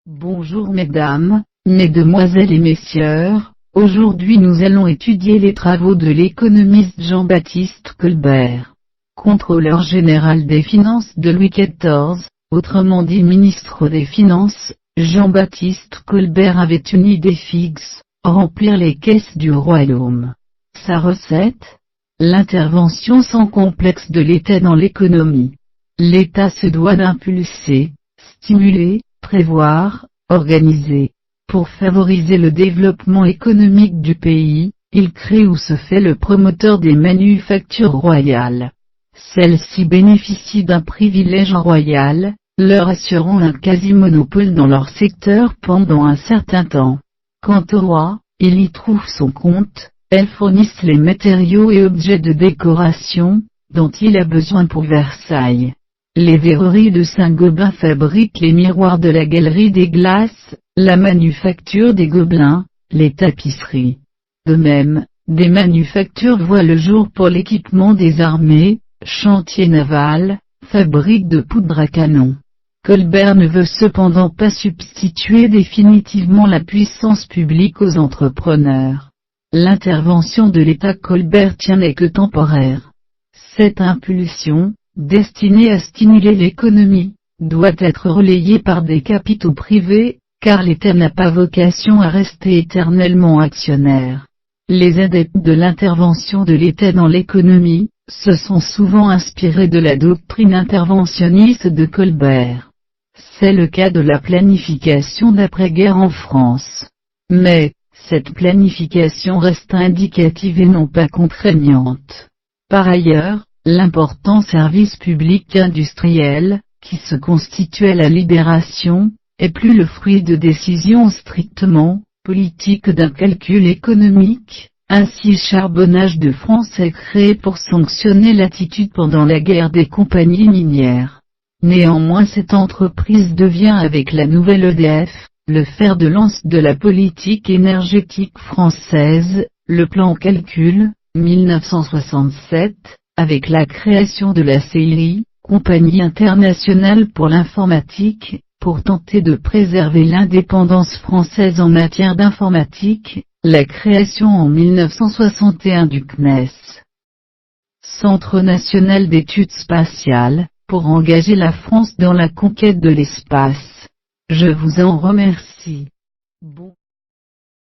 Bonjour mesdames, mesdemoiselles et messieurs, aujourd'hui nous allons étudier les travaux de l'économiste Jean-Baptiste Colbert. Contrôleur général des finances de Louis XIV, autrement dit ministre des Finances, Jean-Baptiste Colbert avait une idée fixe, remplir les caisses du royaume. Sa recette? L'intervention sans complexe de l'État dans l'économie. L'État se doit d'impulser, stimuler, prévoir, organiser. Pour favoriser le développement économique du pays, il crée ou se fait le promoteur des manufactures royales. Celles-ci bénéficient d'un privilège royal, leur assurant un quasi-monopole dans leur secteur pendant un certain temps. Quant au roi, il y trouve son compte, elles fournissent les matériaux et objets de décoration, dont il a besoin pour Versailles. Les verreries de Saint-Gobain fabriquent les miroirs de la Galerie des Glaces, la manufacture des Gobelins, les tapisseries. De même, des manufactures voient le jour pour l'équipement des armées, chantiers navals, fabriques de poudre à canon. Colbert ne veut cependant pas substituer définitivement la puissance publique aux entrepreneurs. L'intervention de l'État Colbert n'est que temporaire. Cette impulsion, destinée à stimuler l'économie, doit être relayée par des capitaux privés, car l'État n'a pas vocation à rester éternellement actionnaire. Les adeptes de l'intervention de l'État dans l'économie, se sont souvent inspirés de la doctrine interventionniste de Colbert. C'est le cas de la planification d'après-guerre en France. Mais, cette planification reste indicative et non pas contraignante. Par ailleurs, l'important service public industriel, qui se constitue à la Libération, est plus le fruit de décisions strictement politiques d'un calcul économique. Ainsi le charbonnage de France est créé pour sanctionner l'attitude pendant la guerre des compagnies minières. Néanmoins cette entreprise devient avec la nouvelle EDF, le fer de lance de la politique énergétique française, le plan calcul, 1967, avec la création de la CII, Compagnie internationale pour l'informatique, pour tenter de préserver l'indépendance française en matière d'informatique, la création en 1961 du CNES, Centre national d'études spatiales, pour engager la France dans la conquête de l'espace. Je vous en remercie. Bon.